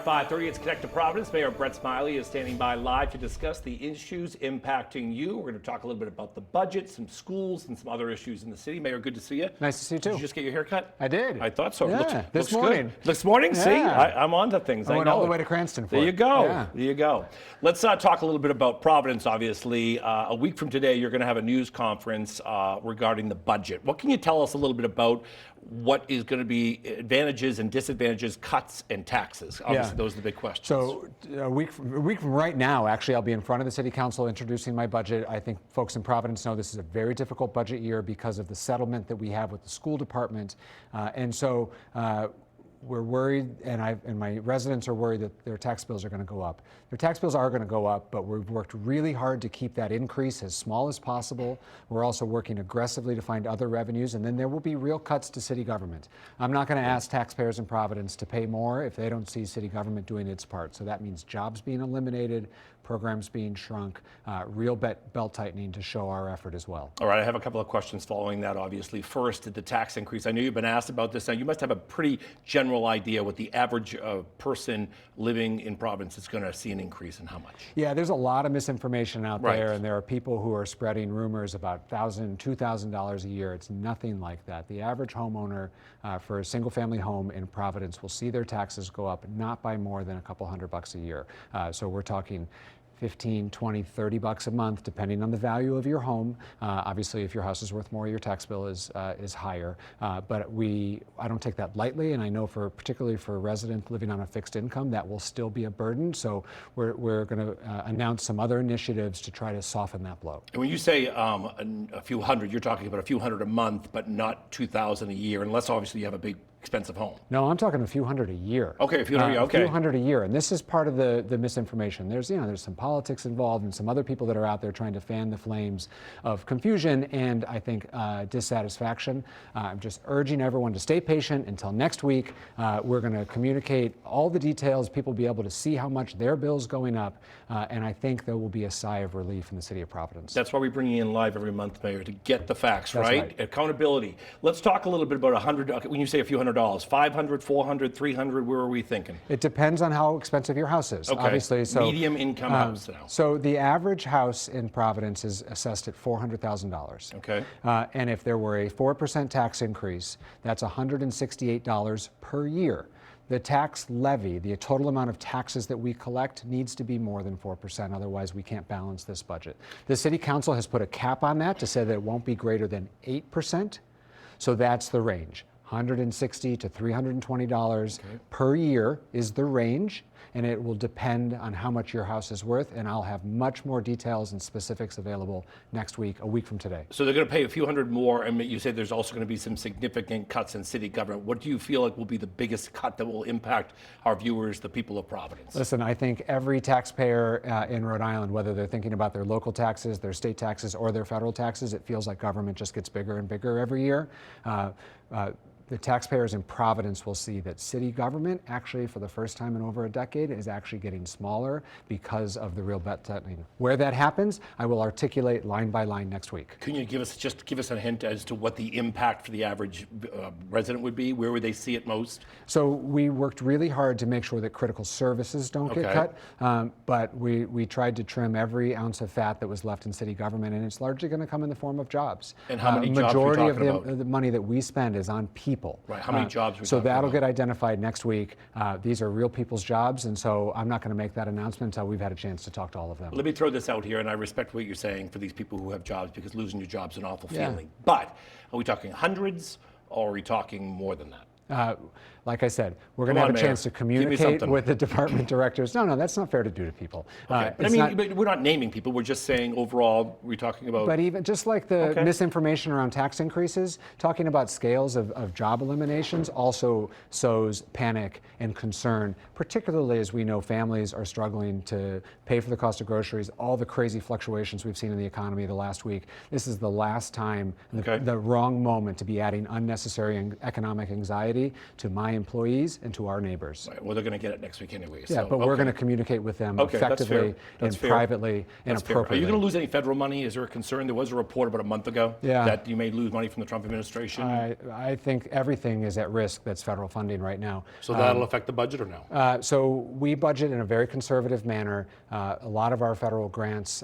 5:30. It's Connect to Providence. Mayor Brett Smiley is standing by live to discuss the issues impacting you. We're going to talk a little bit about the budget, some schools, and some other issues in the city. Mayor, good to see you. Nice to see you too. Did you just get your hair cut? I did. I thought so. Yeah, Looks morning. Good. This morning? Yeah. See, I'm on to things. I went know all the it. way to Cranston for There it. you go. Yeah. There you go. Let's talk a little bit about Providence, obviously. A week from today, you're going to have a news conference regarding the budget. What can you tell us a little bit about what is going to be advantages and disadvantages, cuts and taxes? Obviously, those are the big questions. So a week from right now, actually, I'll be in front of the City Council introducing my budget. I think folks in Providence know this is a very difficult budget year because of the settlement that we have with the school department. And so we're worried, and my residents are worried that their tax bills are going to go up. Their tax bills are going to go up, but we've worked really hard to keep that increase as small as possible. We're also working aggressively to find other revenues, and then there will be real cuts to city government. I'm not going to ask taxpayers in Providence to pay more if they don't see city government doing its part. So that means jobs being eliminated, programs being shrunk, real belt tightening to show our effort as well. All right, I have a couple of questions following that, obviously. First, the tax increase. I know you've been asked about this. Now, you must have a pretty general idea what the average person living in Providence is going to see an increase in how much. Yeah, there's a lot of misinformation out Right. there, and there are people who are spreading rumors about $1,000, $2,000 a year. It's nothing like that. The average homeowner for a single-family home in Providence will see their taxes go up not by more than a couple $100 a year. So we're talking 15, 20, 30 bucks a month, depending on the value of your home. Obviously, if your house is worth more, your tax bill is higher. But I don't take that lightly, and I know particularly for a resident living on a fixed income, that will still be a burden. So we're going to announce some other initiatives to try to soften that blow. And when you say a few hundred, you're talking about a few hundred a month, but not 2,000 a year, unless obviously you have a big expensive home. No, I'm talking a few hundred a year. Okay, a few hundred. Okay, a few hundred a year, and this is part of the misinformation. There's some politics involved, and some other people that are out there trying to fan the flames of confusion and I think dissatisfaction. I'm just urging everyone to stay patient until next week. We're going to communicate all the details. People will be able to see how much their bill's going up, and I think there will be a sigh of relief in the city of Providence. That's why we bring you in live every month, Mayor, to get the facts. That's right. Accountability. Let's talk a little bit about 100. When you say a few $100, 500, 400, 300. Where are we thinking? It depends on how expensive your house is. Okay. Obviously, so medium income house now. So the average house in Providence is assessed at $400,000. Okay. And if there were a 4% tax increase, that's $168 per year. The tax levy, the total amount of taxes that we collect, needs to be more than 4%. Otherwise, we can't balance this budget. The City Council has put a cap on that to say that it won't be greater than 8%. So that's the range. $160 to $320 per year is the range, and it will depend on how much your house is worth, and I'll have much more details and specifics available next week, a week from today. So they're going to pay a few hundred more, and you say there's also going to be some significant cuts in city government. What do you feel like will be the biggest cut that will impact our viewers, the people of Providence? Listen, I think every taxpayer in Rhode Island, whether they're thinking about their local taxes, their state taxes, or their federal taxes, it feels like government just gets bigger and bigger every year. The taxpayers in Providence will see that city government, actually for the first time in over a decade, is actually getting smaller because of the real bet tightening. Where that happens, I will articulate line by line next week. Can you give us a hint as to what the impact for the average resident would be? Where would they see it most? So we worked really hard to make sure that critical services don't get cut, but we tried to trim every ounce of fat that was left in city government, and it's largely going to come in the form of jobs. And how many jobs are we talking about? Majority of the money that we spend is on people. Right. How many jobs are we So talking that'll about? get identified next week. These are real people's jobs, and so I'm not going to make that announcement until we've had a chance to talk to all of them. Let me throw this out here, and I respect what you're saying for these people who have jobs, because losing your job's an awful feeling. But are we talking hundreds, or are we talking more than that? Like I said, we're going to have a chance to communicate with the department directors. No, that's not fair to do to people. Okay. But we're not naming people. We're just saying overall, we're talking about. But even just like the misinformation around tax increases, talking about scales of job eliminations also sows panic and concern, particularly as we know families are struggling to pay for the cost of groceries, all the crazy fluctuations we've seen in the economy the last week. This is the last time, the wrong moment to be adding unnecessary economic anxiety society, to my employees, and to our neighbors. Right, well, they're going to get it next week anyway. Yeah, so, but we're okay. going to communicate with them Okay, that's fair. effectively That's and fair. privately and That's fair. Are appropriately. you going to lose any federal money? Is there a concern? There was a report about a month ago that you may lose money from the Trump administration. I think everything is at risk that's federal funding right now. So that'll affect the budget or no? So we budget in a very conservative manner. A lot of our federal grants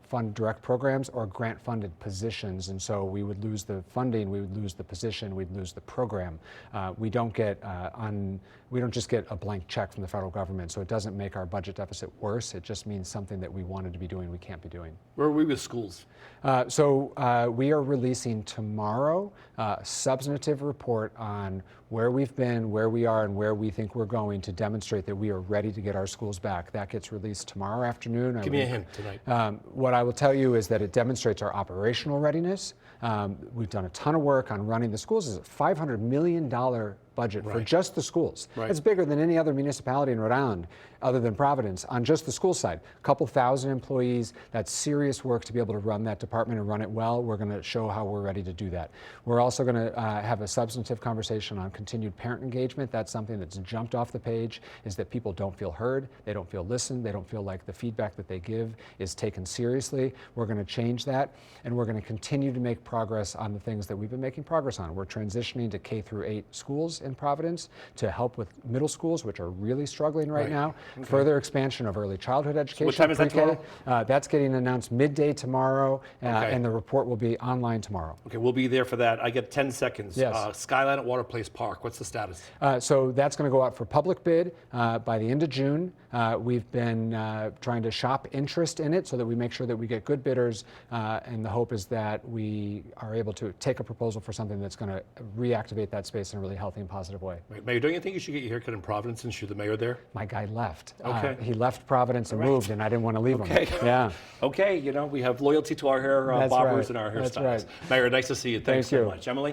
fund direct programs or grant-funded positions, and so we would lose the funding, we would lose the position, we'd lose the program. We don't just get a blank check from the federal government, so it doesn't make our budget deficit worse. It just means something that we wanted to be doing we can't be doing. Where are we with schools? We are releasing tomorrow a substantive report on where we've been, where we are, and where we think we're going to demonstrate that we are ready to get our schools back. That gets released tomorrow afternoon. Give me a hint tonight. What I will tell you is that it demonstrates our operational readiness. We've done a ton of work on running the schools. It's a $500 million budget for just the schools. It's bigger than any other municipality in Rhode Island other than Providence on just the school side. A couple thousand employees. That's serious work to be able to run that department and run it well. We're going to show how we're ready to do that. We're also going to have a substantive conversation on continued parent engagement. That's something that's jumped off the page, is that people don't feel heard, they don't feel listened, they don't feel like the feedback that they give is taken seriously. We're going to change that, and we're going to continue to make progress on the things that we've been making progress on. We're transitioning to K-8 schools in Providence to help with middle schools, which are really struggling right now. Okay. Further expansion of early childhood education. What time is that tomorrow? That's getting announced midday tomorrow, and the report will be online tomorrow. Okay, we'll be there for that. I get 10 seconds. Yes. Skyline at Water Place Park, what's the status? So that's going to go out for public bid by the end of June. We've been trying to shop interest in it so that we make sure that we get good bidders, and the hope is that we are able to take a proposal for something that's going to reactivate that space in a really healthy and positive way. Mayor, don't you think you should get your haircut in Providence since you're the mayor there? My guy left. Okay. He left Providence and moved, and I didn't want to leave him. Yeah. Okay, we have loyalty to our hair barbers and our hairstylists. That's right. Mayor, nice to see you. Thanks Thank so you. much. Emily?